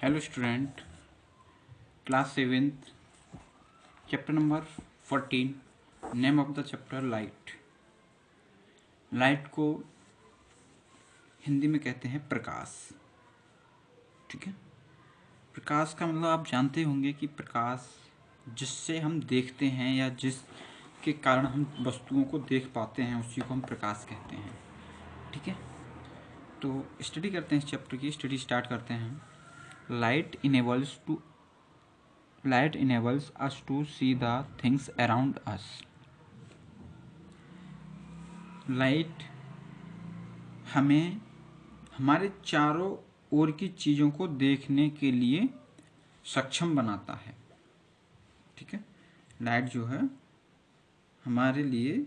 Hello student, class 7th, chapter number 14। Name of the chapter light. Light को हिंदी में कहते हैं प्रकाश। ठीक है, प्रकाश का मतलब आप जानते होंगे कि प्रकाश जिससे हम देखते हैं या जिसके कारण हम वस्तुओं को देख पाते हैं उसी को हम प्रकाश कहते हैं। ठीक है, तो स्टडी करते हैं, इस चैप्टर की स्टडी स्टार्ट करते हैं। Light enables us to see the things around us. Light हमें हमारे चारों ओर की चीज़ों को देखने के लिए सक्षम बनाता है। ठीक है, लाइट जो है हमारे लिए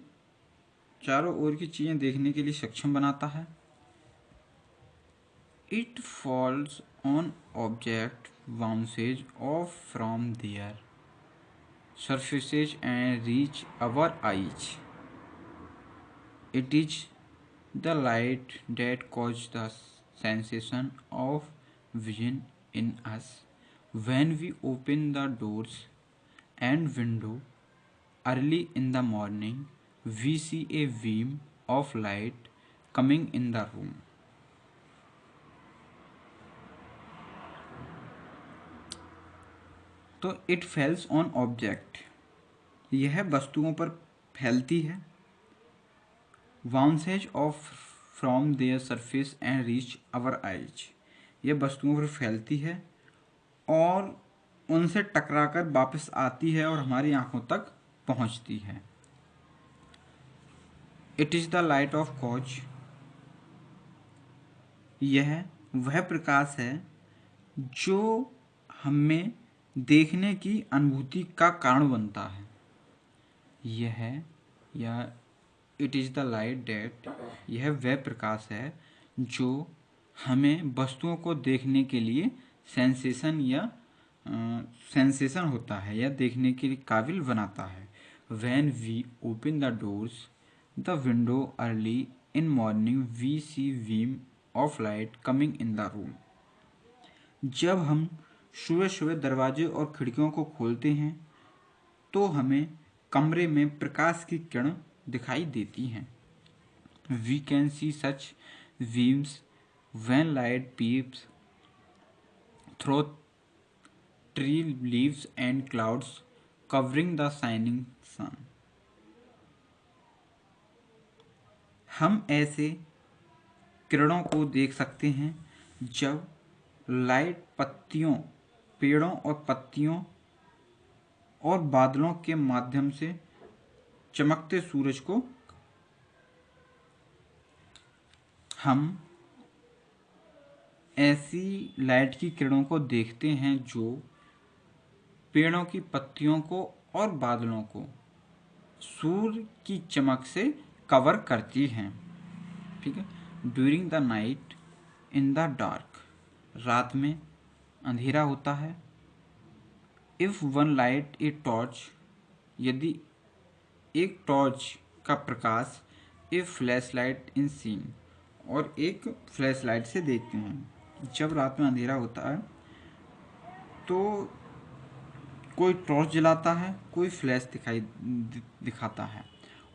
चारों ओर की चीज़ें देखने के लिए सक्षम बनाता है। It falls on object bounces off from their surfaces and reach our eyes. It is the light that causes the sensation of vision in us. When we open the doors and window early in the morning, we see a beam of light coming in the room. तो it falls on object, यह वस्तुओं पर फैलती है। Bounces off from their surface and reach our eyes, यह वस्तुओं पर फैलती है और उनसे टकराकर वापस आती है और हमारी आंखों तक पहुंचती है। It is the light of cause, यह वह प्रकाश है जो हमें देखने की अनुभूति का कारण बनता है। यह या it is the light that, यह वह प्रकाश है जो हमें वस्तुओं को देखने के लिए सेंसेशन होता है या देखने के लिए काबिल बनाता है। When we open the doors the window early in morning we see beam of light coming in the room, जब हम सुबह सुबह दरवाजे और खिड़कियों को खोलते हैं तो हमें कमरे में प्रकाश की किरण दिखाई देती हैं। We can see such beams when light peeps through tree leaves and clouds covering the shining sun. हम ऐसे किरणों को देख सकते हैं जब लाइट पत्तियों, पेड़ों और पत्तियों और बादलों के माध्यम से चमकते सूरज को हम ऐसी लाइट की किरणों को देखते हैं जो पेड़ों की पत्तियों को और बादलों को सूर्य की चमक से कवर करती हैं। ठीक है, during the night in the dark, रात में अंधेरा होता है। If one light a torch, यदि एक टॉर्च का प्रकाश, ए फ्लैश लाइट इन सीन, और एक फ्लैश लाइट से देखते हैं। जब रात में अंधेरा होता है तो कोई टॉर्च जलाता है, कोई फ्लैश दिखाता है।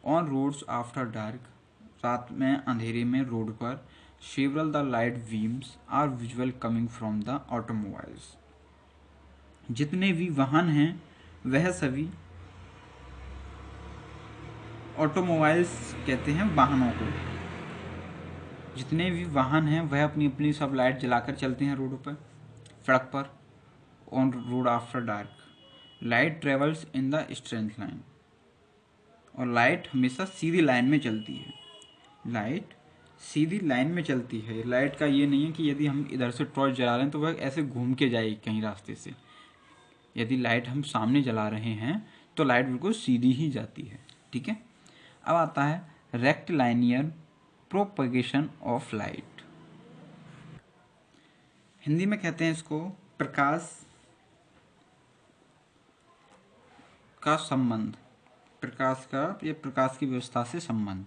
ऑन रोड्स आफ्टर डार्क, रात में अंधेरे में रोड पर several the light beams are visual coming from the automobiles, जितने भी वाहन हैं वह सभी, ऑटोमोबाइल्स कहते हैं वाहनों को, जितने भी वाहन हैं वह अपनी अपनी सब लाइट जलाकर चलते हैं रोड पर, सड़क पर। On road after dark, light travels in the straight line, और लाइट हमेशा सीधी लाइन में चलती है। लाइट सीधी लाइन में चलती है। लाइट का ये नहीं है कि यदि हम इधर से टॉर्च जला रहे हैं तो वह ऐसे घूम के जाएगी कहीं रास्ते से। यदि लाइट हम सामने जला रहे हैं तो लाइट बिल्कुल सीधी ही जाती है। ठीक है, अब आता है rectilinear propagation of light. Hindi में कहते हैं इसको प्रकाश का संबंध, प्रकाश का या प्रकाश की व्यवस्था से संबंध।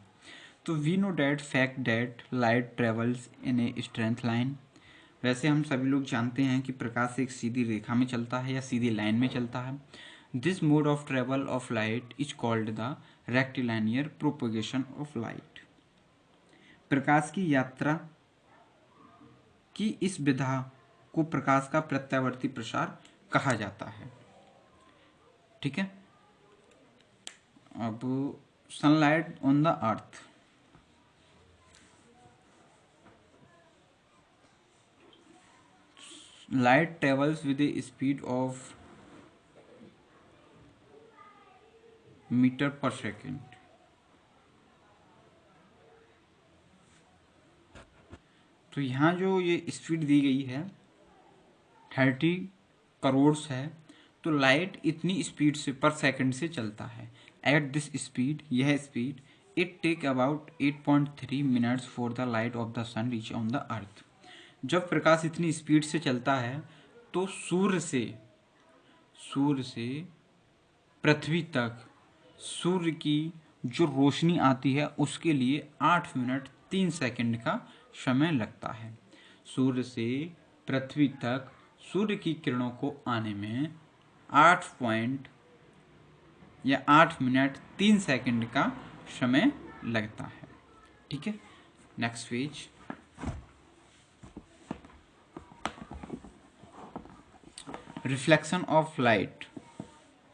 तो we know that fact that light travels in a straight line वैसे हम सभी लोग जानते हैं कि प्रकाश एक सीधी रेखा में चलता है या सीधी लाइन में चलता है। This mode of travel of light is called the rectilinear propagation of light. प्रकाश की यात्रा की इस विधा को प्रकाश का प्रत्यावर्ती प्रसार कहा जाता है। ठीक है, अब sunlight on the earth. Light travels with a speed of metre per second. तो यहाँ जो ये स्पीड दी गई है 30 करोड़ है, तो लाइट इतनी स्पीड से पर सेकंड से चलता है। एट दिस स्पीड, यह speed, it take about 8.3 minutes for the light of the sun reach on the earth. जब प्रकाश इतनी स्पीड से चलता है तो सूर्य से पृथ्वी तक सूर्य की जो रोशनी आती है उसके लिए 8 मिनट 3 सेकंड का समय लगता है। सूर्य से पृथ्वी तक सूर्य की किरणों को आने में 8 मिनट 3 सेकंड का समय लगता है। ठीक है, next page. Reflection of light.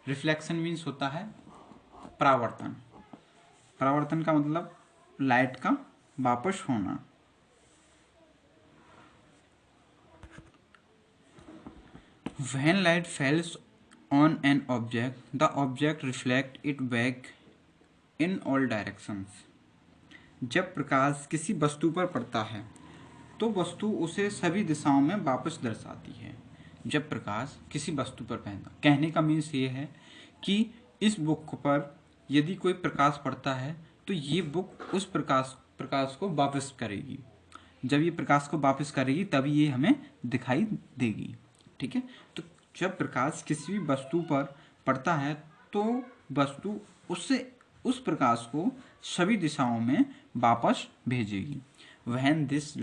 Reflection means होता है परावर्तन। परावर्तन का मतलब लाइट का वापस होना। When light falls on an object, the object reflects it back in all directions. जब प्रकाश किसी वस्तु पर पड़ता है तो वस्तु उसे सभी दिशाओं में वापस दर्शाती है। जब प्रकाश किसी वस्तु पर पड़ता, कहने का मीन्स ये है कि इस बुक पर यदि कोई प्रकाश पड़ता है तो ये बुक उस प्रकाश को वापस करेगी। जब ये प्रकाश को वापस करेगी तभी ये हमें दिखाई देगी। ठीक है, तो जब प्रकाश किसी भी वस्तु पर पड़ता है तो वस्तु उससे उस प्रकाश को सभी दिशाओं में वापस भेजेगी। When this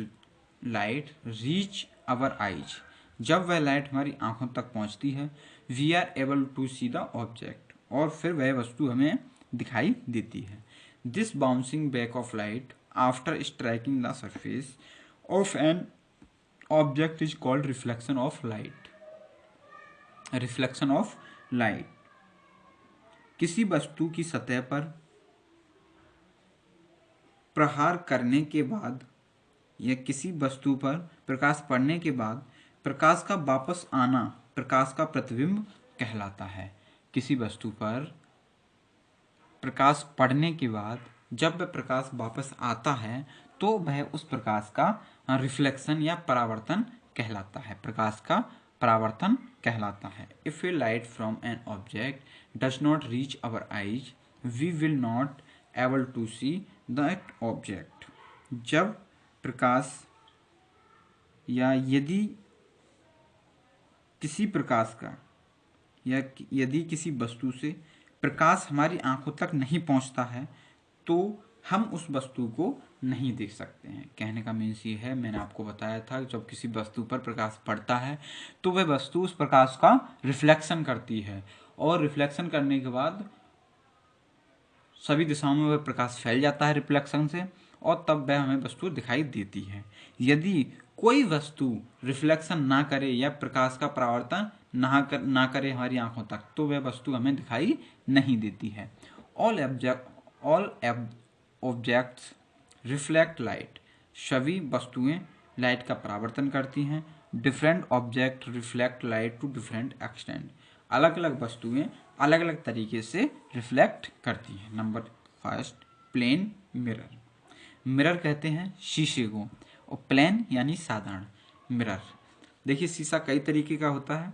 light reach our eyes, जब वह लाइट हमारी आंखों तक पहुंचती है, we are able to see the object, और फिर वह वस्तु हमें दिखाई देती है। This bouncing back of light after striking the surface of an object is called reflection of light. Reflection of light, किसी वस्तु की सतह पर प्रहार करने के बाद या किसी वस्तु पर प्रकाश पड़ने के बाद प्रकाश का वापस आना प्रकाश का प्रतिबिंब कहलाता है। किसी वस्तु पर प्रकाश पड़ने के बाद जब वह प्रकाश वापस आता है तो वह उस प्रकाश का रिफ्लेक्शन या परावर्तन कहलाता है, प्रकाश का परावर्तन कहलाता है। If a light from an object does not reach our eyes, we will not able to see that object. जब प्रकाश या यदि किसी प्रकाश का या यदि किसी वस्तु से प्रकाश हमारी आंखों तक नहीं पहुंचता है तो हम उस वस्तु को नहीं देख सकते हैं। कहने का मीन्स ये है, मैंने आपको बताया था जब किसी वस्तु पर प्रकाश पड़ता है तो वह वस्तु उस प्रकाश का रिफ्लेक्शन करती है और रिफ्लेक्शन करने के बाद सभी दिशाओं में वह प्रकाश फैल जाता है रिफ्लेक्शन से और तब वह हमें वस्तु दिखाई देती है। यदि कोई वस्तु रिफ्लेक्शन ना करे या प्रकाश का परावर्तन ना करे हमारी आंखों तक तो वह वस्तु हमें दिखाई नहीं देती है। ऑल ऑब्जेक्ट्स रिफ्लेक्ट लाइट, सभी वस्तुएं लाइट का परावर्तन करती हैं। Different object reflect light to different extent, अलग अलग वस्तुएं अलग अलग तरीके से रिफ्लेक्ट करती हैं। Number first, plane mirror. Mirror कहते हैं शीशे को और प्लेन यानी साधारण। मिरर, देखिए शीशा कई तरीके का होता है।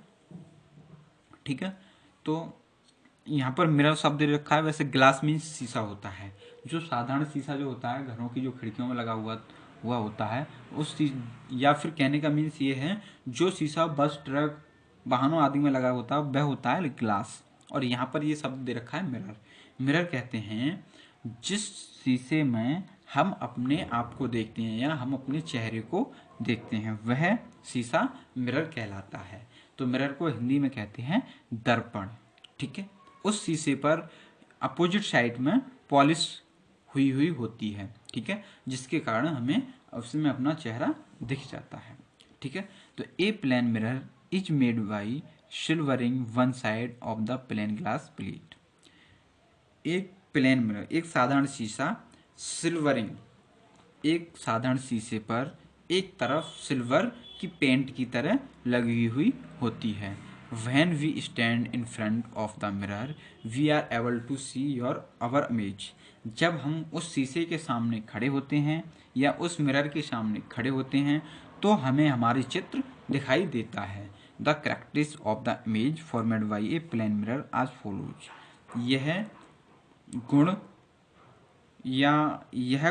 ठीक है, तो यहाँ पर मिरर शब्द दे रखा है, वैसे ग्लास मीन्स शीशा होता है। जो साधारण शीशा जो होता है घरों की जो खिड़कियों में लगा हुआ होता है उस या फिर कहने का मीन्स ये है जो शीशा बस ट्रक वाहनों आदि में लगा होता है वह होता है ग्लास। और यहाँ पर ये शब्द दे रखा है मिरर। मिरर कहते हैं जिस शीशे में हम अपने आप को देखते हैं या हम अपने चेहरे को देखते हैं वह शीशा मिरर कहलाता है। तो मिरर को हिंदी में कहते हैं दर्पण। ठीक है, उस शीशे पर अपोजिट साइड में पॉलिश हुई हुई होती है। ठीक है, जिसके कारण हमें उसमें अपना चेहरा दिख जाता है। ठीक है, तो a plane mirror is made by silvering one side of the plane glass plate. एक प्लेन मिरर, एक साधारण शीशा सिल्वरिंग, एक साधारण शीशे पर एक तरफ सिल्वर की पेंट की तरह लगी हुई होती है। When we stand in front of the mirror, we are able to see our image. जब हम उस शीशे के सामने खड़े होते हैं या उस मिरर के सामने खड़े होते हैं तो हमें हमारी चित्र दिखाई देता है। The characteristics of the image formed by a plane mirror as follows. यह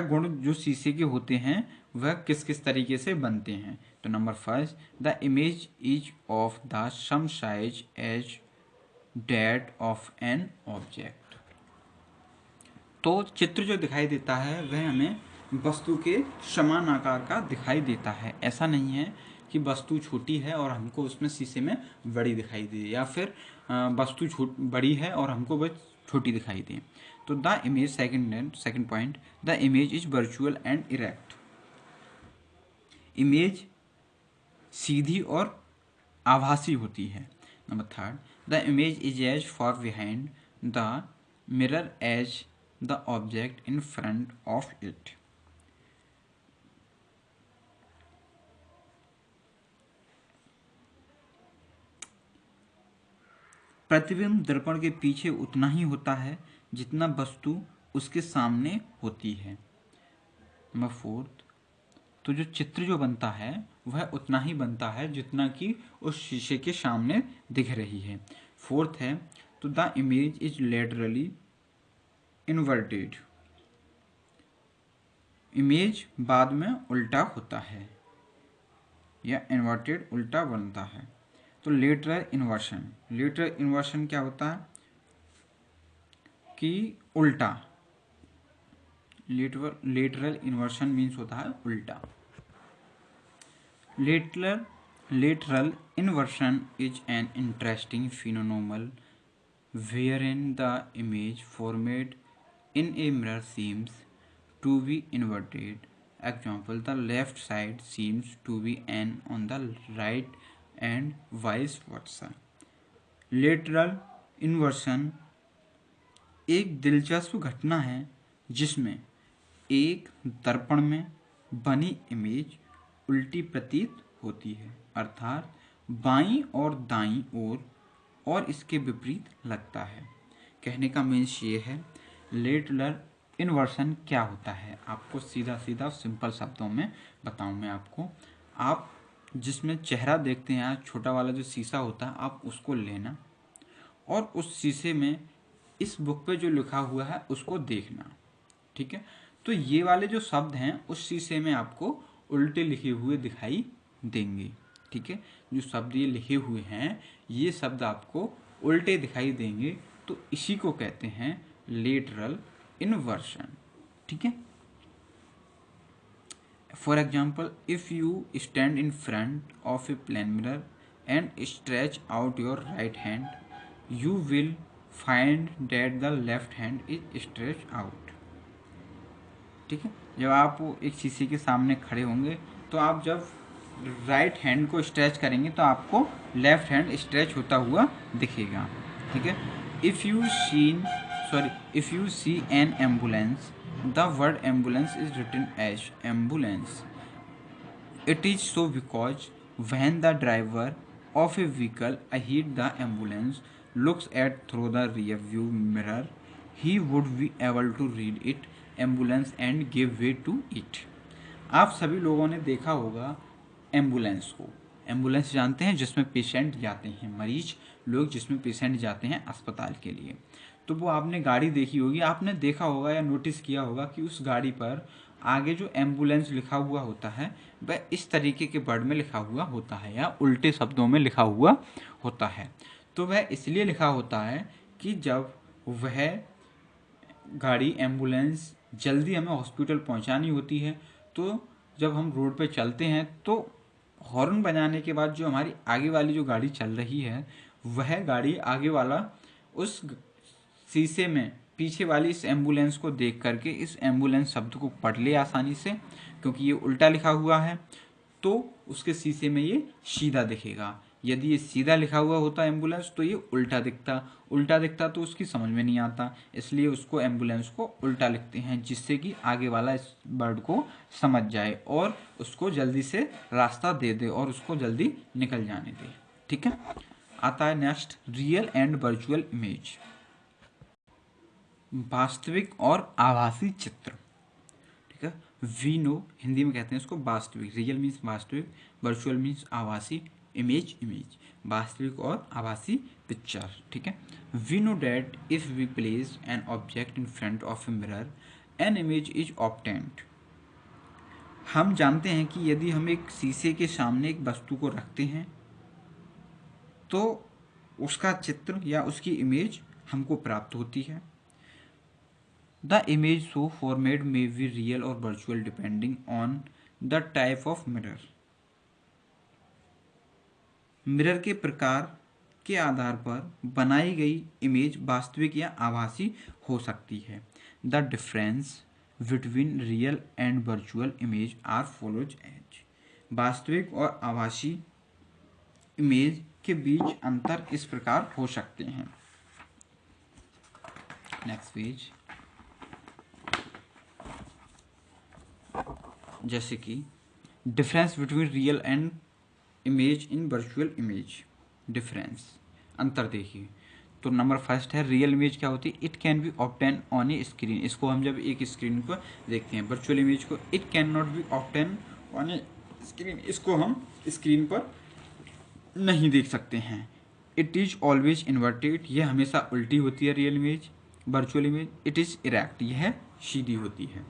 गुण जो शीशे के होते हैं वह किस किस तरीके से बनते हैं। तो number first, the image is of the same size as that of an object. तो चित्र जो दिखाई देता है वह हमें वस्तु के समान आकार का दिखाई देता है। ऐसा नहीं है कि वस्तु छोटी है और हमको उसमें शीशे में बड़ी दिखाई दे, या फिर वस्तु बड़ी है और हमको वह छोटी दिखाई दे। तो the image, second point, the image is virtual and erect. Image सीधी और आभासी होती है। Number third, the image is as far behind the mirror as the object in front of it. प्रतिबिंब दर्पण के पीछे उतना ही होता है जितना वस्तु उसके सामने होती है। नंबर फोर्थ, तो जो चित्र जो बनता है वह उतना ही बनता है जितना कि उस शीशे के सामने दिख रही है। फोर्थ है, तो the image is laterally inverted. Image बाद में उल्टा होता है या इन्वर्टेड उल्टा बनता है। तो लेटरल इन्वर्शन क्या होता है कि उल्टा। लेटरल इन्वर्शन मीन्स होता है उल्टा। Lateral inversion is an interesting phenomenon wherein the image formed in a mirror seems to be inverted. Example, the left side seems to be an on the right and vice versa. Lateral inversion एक दिलचस्प घटना है जिसमें एक दर्पण में बनी image उल्टी प्रतीत होती है, अर्थात बाईं और दाईं ओर और इसके विपरीत लगता है। कहने का मीन्स ये है, लेटरल इन्वर्सन क्या होता है आपको सीधा सीधा सिंपल शब्दों में बताऊं मैं आपको। आप जिसमें चेहरा देखते हैं, छोटा वाला जो शीशा होता है, आप उसको लेना और उस शीशे में इस बुक पे जो लिखा हुआ है उसको देखना। ठीक है, तो ये वाले जो शब्द हैं उस शीशे में आपको उल्टे लिखे हुए दिखाई देंगे। ठीक है, जो शब्द ये लिखे हुए हैं ये शब्द आपको उल्टे दिखाई देंगे, तो इसी को कहते हैं लेटरल इन्वर्शन। ठीक है, for example, if you stand in front of a plane mirror and stretch out your right hand, you will find that the left hand is stretch out. ठीक है, जब आप एक शीशे के सामने खड़े होंगे तो आप जब राइट हैंड को स्ट्रेच करेंगे तो आपको लेफ्ट हैंड स्ट्रेच होता हुआ दिखेगा। ठीक है, if you see an ambulance, the word ambulance is written as ambulance. It is so because when the driver of a vehicle ahead the ambulance looks at through the rear view mirror, he would be able to read it ambulance and give way to it. आप सभी लोगों ने देखा होगा ambulance को। Ambulance जानते हैं जिसमें पेशेंट जाते हैं, मरीज लोग जिसमें पेशेंट जाते हैं अस्पताल के लिए। तो वो आपने गाड़ी देखी होगी, आपने देखा होगा या नोटिस किया होगा कि उस गाड़ी पर आगे जो एम्बुलेंस लिखा हुआ होता है वह इस तरीके के वर्ड में लिखा हुआ होता है या उल्टे शब्दों में लिखा हुआ होता है। तो वह इसलिए लिखा होता है कि जब वह गाड़ी एम्बुलेंस जल्दी हमें हॉस्पिटल पहुंचानी होती है तो जब हम रोड पे चलते हैं तो हॉर्न बजाने के बाद जो हमारी आगे वाली जो गाड़ी चल रही है, वह गाड़ी आगे वाला उस शीशे में पीछे वाली इस एम्बुलेंस को देख करके इस एम्बुलेंस शब्द को पढ़ ले आसानी से, क्योंकि ये उल्टा लिखा हुआ है, तो उसके शीशे में ये सीधा दिखेगा। यदि ये सीधा लिखा हुआ होता एम्बुलेंस तो ये उल्टा दिखता तो उसकी समझ में नहीं आता, इसलिए उसको एम्बुलेंस को उल्टा लिखते हैं, जिससे कि आगे वाला इस बर्ड को समझ जाए और उसको जल्दी से रास्ता दे दे और उसको जल्दी निकल जाने दे। ठीक है, आता है next, real and virtual image. वास्तविक और आभासी चित्र। ठीक है, वी नो, हिंदी में कहते हैं इसको वास्तविक, रियल मीन्स वास्तविक, वर्चुअल मीन्स आभासी, इमेज वास्तविक और आभासी पिक्चर। ठीक है, we know that if we place an object in front of a mirror an image is obtained. हम जानते हैं कि यदि हम एक शीशे के सामने एक वस्तु को रखते हैं तो उसका चित्र या उसकी इमेज हमको प्राप्त होती है। The image so formed may be real or virtual depending on the type of mirror. Mirror के प्रकार के आधार पर बनाई गई इमेज वास्तविक या आभासी हो सकती है। The difference between real and virtual image are follows as. वास्तविक और आभासी इमेज के बीच अंतर इस प्रकार हो सकते हैं। नेक्स्ट पेज, जैसे कि difference between real and image in virtual image. Difference, अंतर देखिए, तो नंबर फर्स्ट है रियल इमेज क्या होती है, it can be obtain on A screen. इसको हम जब एक स्क्रीन को देखते हैं, वर्चुअल इमेज को it can not be obtain on A screen, इसको हम स्क्रीन पर नहीं देख सकते हैं। इट इज ऑलवेज इन्वर्टेड, यह हमेशा उल्टी होती है real image. Virtual image it is erect, यह सीधी होती है।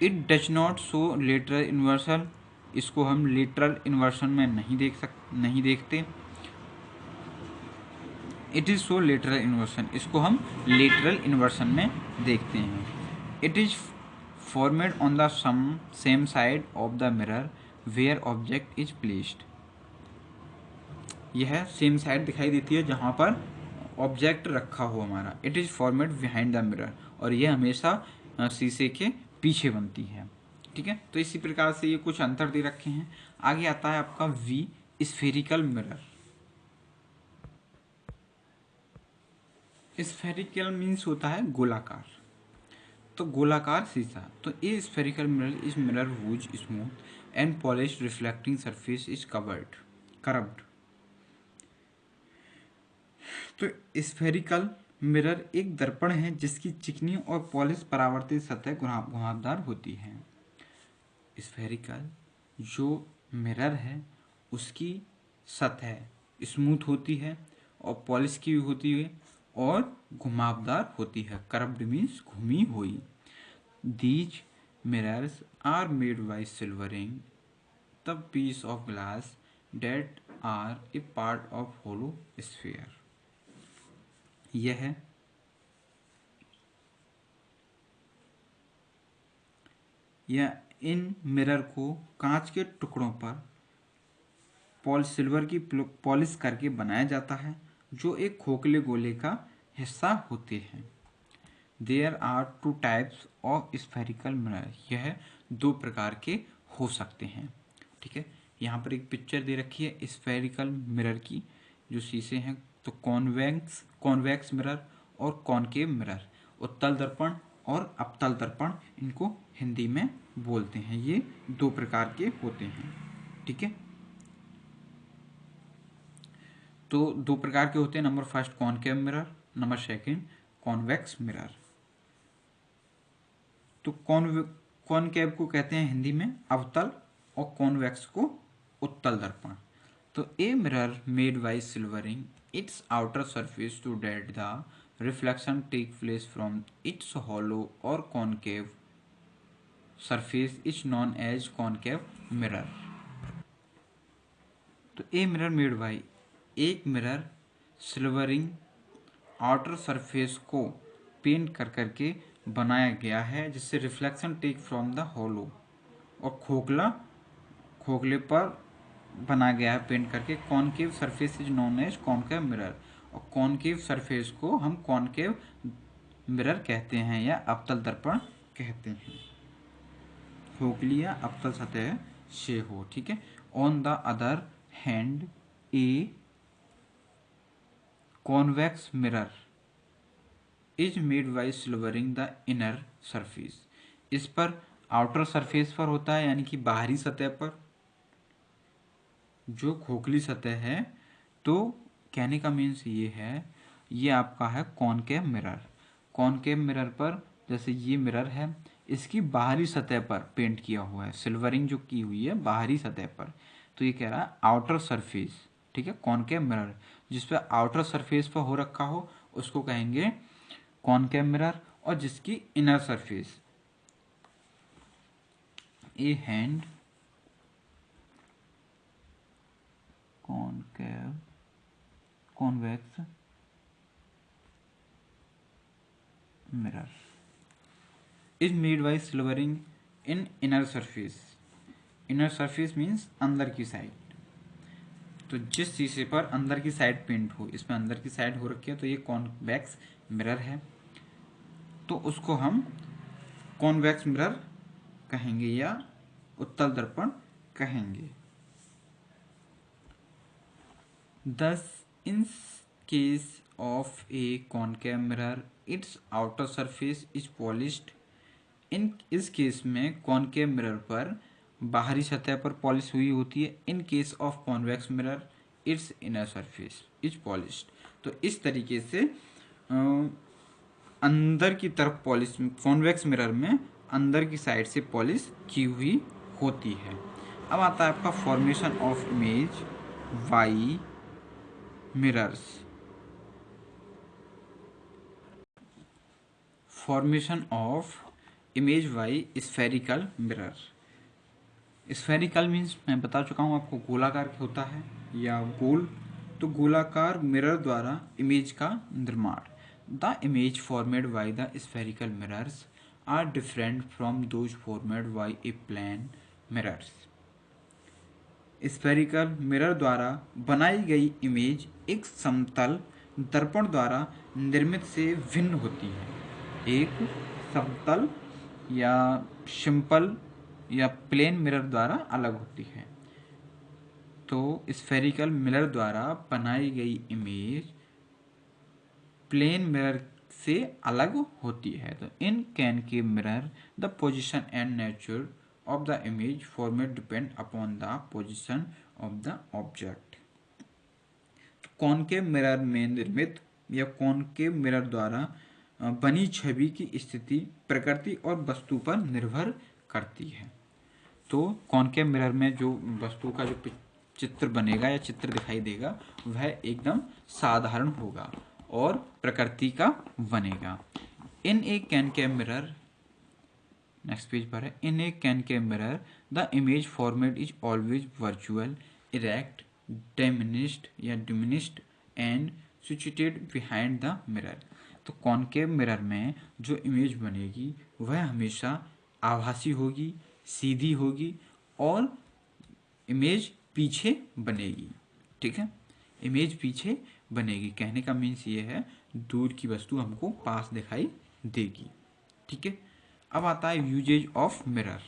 It does not show lateral inversion, इसको हम लेटरल इन्वर्सन में नहीं देखते। It is show lateral inversion, इसको हम लेटरल इन्वर्सन में देखते हैं। It is formed on the same side of the mirror where object is placed, यह सेम साइड दिखाई देती है जहाँ पर ऑब्जेक्ट रखा हो हमारा। It is formed behind the mirror, और यह हमेशा शीशे के पीछे बनती है। ठीक है, तो इसी प्रकार से ये कुछ अंतर दे रखे हैं। आगे आता है आपका V, spherical mirror. Spherical means होता है गोलाकार, तो गोलाकार शीशा। तो ये spherical mirror is mirror whose smooth and polished reflecting surface is curved. तो स्फेरिकल मिरर एक दर्पण है जिसकी चिकनी और पॉलिश परावर्तित सतह घुमावदार होती है। स्फेरिकल जो मिरर है उसकी सतह स्मूथ होती है और पॉलिश की होती है और घुमावदार होती है। कर्व्ड मीन्स घूमी हुई। These mirrors are made by silvering the piece of glass that are a part of hollow sphere. यह इन मिरर को कांच के टुकड़ों पर सिल्वर की पॉलिश करके बनाया जाता है जो एक खोखले गोले का हिस्सा होते हैं। There are two types of spherical mirror, यह दो प्रकार के हो सकते हैं। ठीक है, यहाँ पर एक पिक्चर दे रखी है स्फेरिकल मिरर की, जो शीशे हैं, तो कॉन्वेक्स मिरर और कॉनकेव मिरर, उत्तल दर्पण और अवतल दर्पण इनको हिंदी में बोलते हैं। ये दो प्रकार के होते हैं। ठीक है, तो दो प्रकार के होते हैं। Number first concave mirror, number second convex mirror. तो कॉनकेव को कहते हैं हिंदी में अवतल और कॉन्वेक्स को उत्तल दर्पण। तो a mirror made by silvering its outer surface to date the reflection take place from its hollow और concave surface is known as concave mirror. तो ए मिरर मेड बाय, एक मिरर सिल्वरिंग आउटर सरफेस को paint कर करके बनाया गया है जिससे reflection take from the hollow, और खोखले पर बना गया है पेंट करके। Concave surface is known as concave mirror, और कॉनकेव सरफेस को हम कॉनकेव मिरर कहते हैं या अवतल दर्पण कहते हैं। खोखली या अवतल सतह से हो, ठीक है। On the other hand a convex mirror is made by silvering the inner surface. इस पर आउटर सरफेस पर होता है, यानी कि बाहरी सतह पर जो खोखली सतह है। तो कहने का मीन्स ये है, ये आपका है कॉनकेव मिरर। कॉनकेव मिरर पर जैसे ये मिरर है, इसकी बाहरी सतह पर पेंट किया हुआ है, सिल्वरिंग जो की हुई है बाहरी सतह पर। तो ये कह रहा है आउटर सरफेस, ठीक है। कॉनकेव मिरर जिस पे आउटर सरफेस पर हो रखा हो उसको कहेंगे कॉनकेव मिरर, और जिसकी inner surface A hand convex mirror is made by silvering in inner surface. Inner surface means अंदर की साइड। तो जिस शीशे पर अंदर की साइड पेंट हो, इसमें अंदर की साइड हो रखी है, तो ये कॉन्वेक्स मिरर है, तो उसको हम कॉन्वेक्स मिरर कहेंगे या उत्तल दर्पण कहेंगे। Thus, in case of a concave mirror, its outer surface is polished. इस केस में कॉनकेव मिरर पर बाहरी सतह पर पॉलिश हुई होती है। In case of convex mirror it's inner surface is polished. तो इस तरीके से अंदर की तरफ पॉलिश, कॉन्वेक्स मिरर में अंदर की साइड से पॉलिश की हुई होती है। अब आता है आपका formation of image by mirrors. Formation of image by spherical mirror. Spherical means मैं बता चुका हूँ आपको, गोलाकार होता है या गोल। तो गोलाकार मिरर द्वारा इमेज का निर्माण। The image formed by the spherical mirrors are different from those formed by a plane mirrors. Spherical mirror द्वारा बनाई गई इमेज एक समतल दर्पण द्वारा निर्मित से भिन्न होती है। एक समतल या सिंपल या प्लेन मिरर द्वारा अलग होती है। तो स्फेरिकल मिरर द्वारा बनाई गई इमेज प्लेन मिरर से अलग होती है। तो in concave mirror the position and nature of the image format depend upon the position of the object। Concave mirror में निर्मित या कॉनकेव मिरर द्वारा बनी छवि की स्थिति प्रकृति और वस्तु पर निर्भर करती है। तो कॉनकेव मिरर में जो वस्तु का जो चित्र बनेगा या चित्र दिखाई देगा वह एकदम साधारण होगा और प्रकृति का बनेगा। In a concave mirror, next page पर है, in a concave mirror the image format is always virtual, erect, diminished and situated behind the mirror. तो कॉनकेव मिरर में जो इमेज बनेगी वह हमेशा आभासी होगी, सीधी होगी और इमेज पीछे बनेगी, ठीक है। इमेज पीछे बनेगी, कहने का मीन्स ये है दूर की वस्तु हमको पास दिखाई देगी, ठीक है। अब आता है यूजेज ऑफ मिरर।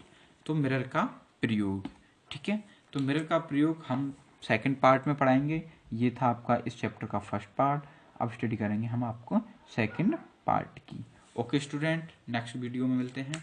तो मिरर का प्रयोग, ठीक है। तो मिरर का प्रयोग हम सेकंड पार्ट में पढ़ाएंगे। ये था आपका इस चैप्टर का फर्स्ट पार्ट। अब स्टडी करेंगे हम आपको सेकंड पार्ट की। ओके स्टूडेंट, नेक्स्ट वीडियो में मिलते हैं।